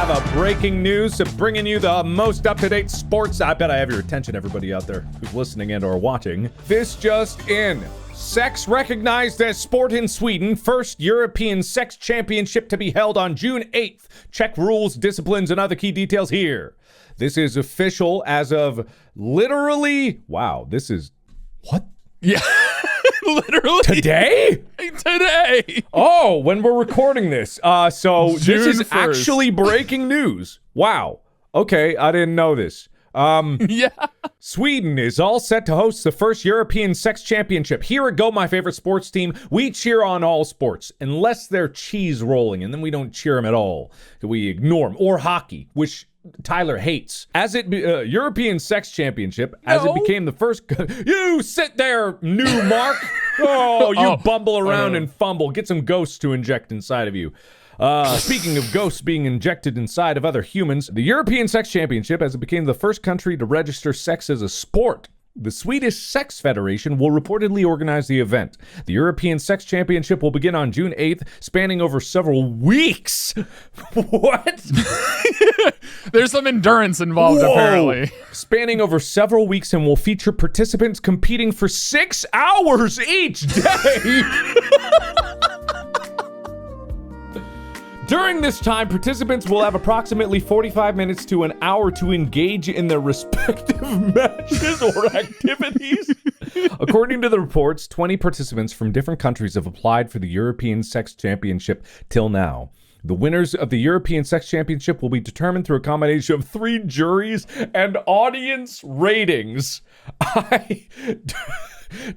have a breaking news of bringing you the most up-to-date sports. I bet I have your attention, everybody out there who's listening and or watching. This just in. Sex recognized as sport in Sweden. First European sex championship to be held on June 8th. Check rules, disciplines, and other key details here. This is official as of literally... Wow, this is... What? Yeah. Literally. Today? Today. Oh, when we're recording this. So June this is 1st. actually breaking news. Wow. Okay, I didn't know this. Yeah. Sweden is all set to host the first European Sex Championship. Here at Go, my favorite sports team, we cheer on all sports, unless they're cheese rolling, and then we don't cheer them at all. We ignore them. Or hockey, which Tyler hates. As it European Sex Championship, as it became the first... You sit there, new Mark! Oh, you bumble around and fumble. Get some ghosts to inject inside of you. Speaking of ghosts being injected inside of other humans, the European Sex Championship, as it became the first country to register sex as a sport, the Swedish Sex Federation will reportedly organize the event. The European Sex Championship will begin on June 8th, spanning over several weeks. What? There's some endurance involved, Whoa. apparently. Spanning over several weeks and will feature participants competing for 6 hours each day. During this time, participants will have approximately 45 minutes to an hour to engage in their respective matches or activities. According to the reports, 20 participants from different countries have applied for the European Sex Championship till now. The winners of the European Sex Championship will be determined through a combination of 3 juries and audience ratings.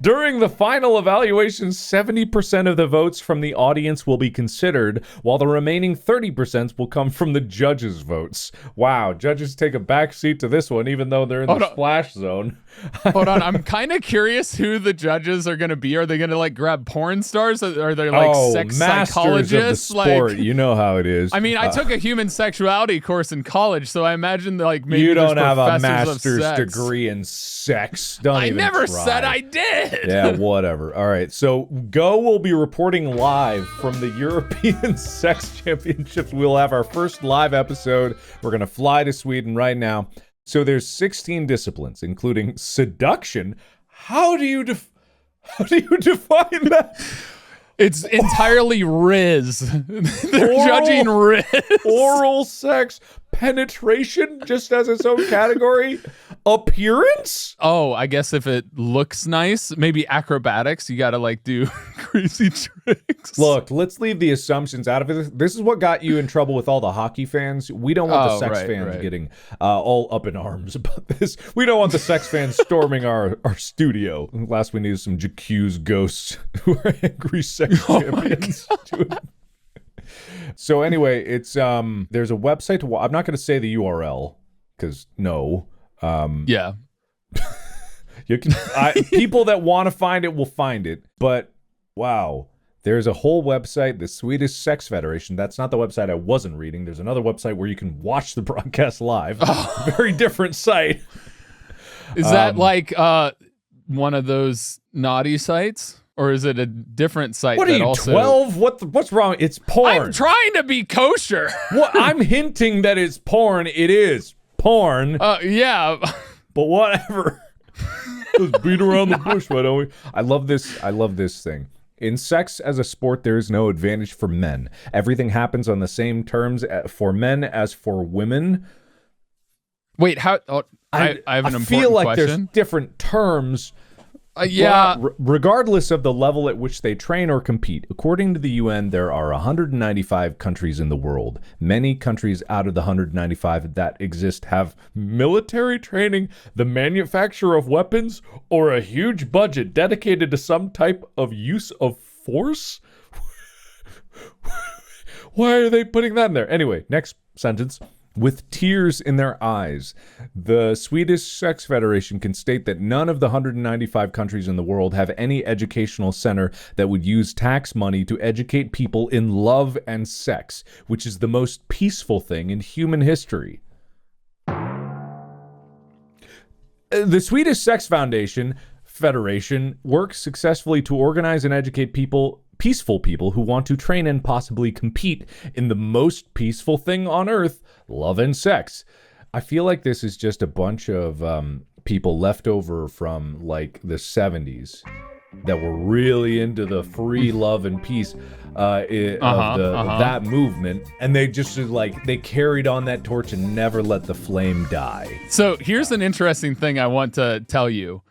During the final evaluation, 70% of the votes from the audience will be considered, while the remaining 30% will come from the judges' votes. Wow, judges take a backseat to this one, even though they're in the splash zone. Hold on, I'm kind of curious who the judges are going to be. Are they going to like grab porn stars? Are they like sex psychologists? Of the sport. You know how it is. I mean, I took a human sexuality course in college, so I imagine like maybe you don't there's have a professors of master's sex. degree in sex. Don't I even never try. said I did. Yeah, whatever. All right, so Go will be reporting live from the European Sex Championships. We'll have our first live episode. We're going to fly to Sweden right now. So there's 16 disciplines, including seduction. How do you define that? It's entirely Riz. They're judging Riz. Oral sex, penetration, just as its own category. Appearance? Oh, I guess if it looks nice, maybe acrobatics. You gotta like do crazy tricks. Look, let's leave the assumptions out of it. This is what got you in trouble with all the hockey fans. We don't want the sex fans getting all up in arms about this. We don't want the sex fans storming our studio. Last we needed some JQ's ghosts who are angry sex champions. So anyway, it's there's a website I'm not going to say the URL because no. Yeah. You can people that want to find it will find it, but wow, there's a whole website, the Swedish Sex Federation. That's not the website I wasn't reading. There's another website where you can watch the broadcast live. Very different site. Is that like one of those naughty sites? Or is it a different site? What are you, 12? What's wrong? It's porn. I'm trying to be kosher. What? I'm hinting that it's porn. It is porn. Yeah. But whatever. Let's beat around the bush, why don't we? I love this thing. In sex as a sport, there is no advantage for men. Everything happens on the same terms for men as for women. Wait, how? I have an important feel like question. There's different terms. Yeah. Regardless of the level at which they train or compete, according to the UN, there are 195 countries in the world. Many countries out of the 195 that exist have military training, the manufacture of weapons, or a huge budget dedicated to some type of use of force. Why are they putting that in there? Anyway, next sentence. With tears in their eyes, the Swedish Sex Federation can state that none of the 195 countries in the world have any educational center that would use tax money to educate people in love and sex, which is the most peaceful thing in human history. The Swedish Sex Federation works successfully to organize and educate people peaceful people who want to train and possibly compete in the most peaceful thing on earth, love and sex. I feel like this is just a bunch of people left over from like the 70s that were really into the free love and peace of that movement, and they just like they carried on that torch and never let the flame die. So here's an interesting thing I want to tell you.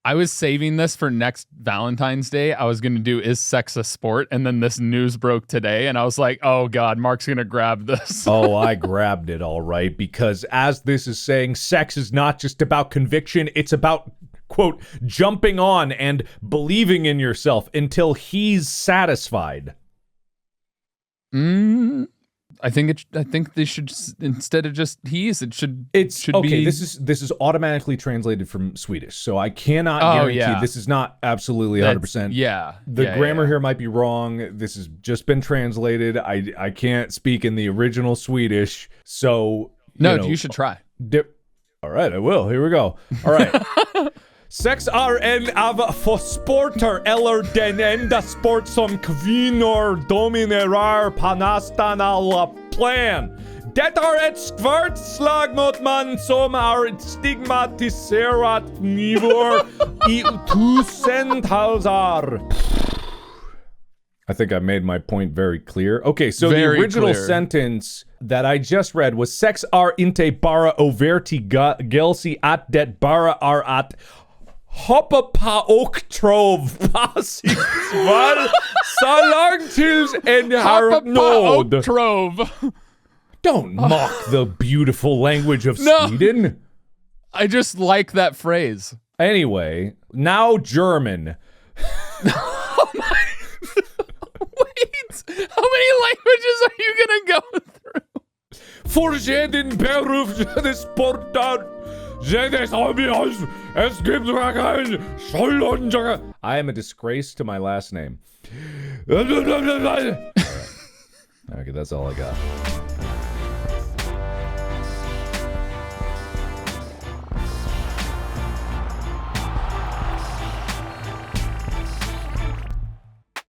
I was saving this for next Valentine's Day. I was going to do Is Sex a Sport? And then this news broke today. And I was like, oh, God, Mark's going to grab this. Oh, I grabbed it all right. Because as this is saying, sex is not just about conviction. It's about, quote, jumping on and believing in yourself until he's satisfied. I think they should, instead of just it should okay, be. This is automatically translated from Swedish, so I cannot guarantee this is not absolutely 100%. The grammar here might be wrong. This has just been translated. I can't speak in the original Swedish, so you should try. All right, I will. Here we go. All right. Sex är en av få sporter eller den enda sport som kvinnor dominerar på nästan alla plan. Det är ett svårt slag mot man som har stigmatiserat nivåer i tusentals år. I think I made my point very clear. Okay, so the original sentence that I just read was sex är inte bara överti gelsi att det bara är att hoppa på och trov passivsval så långt tills en har nåd. Don't mock the beautiful language of Sweden. I just like that phrase. Anyway, now German. Wait, how many languages are you gonna go through? Fortsätt beruf des sportar. I am a disgrace to my last name. All right. Okay, that's all I got.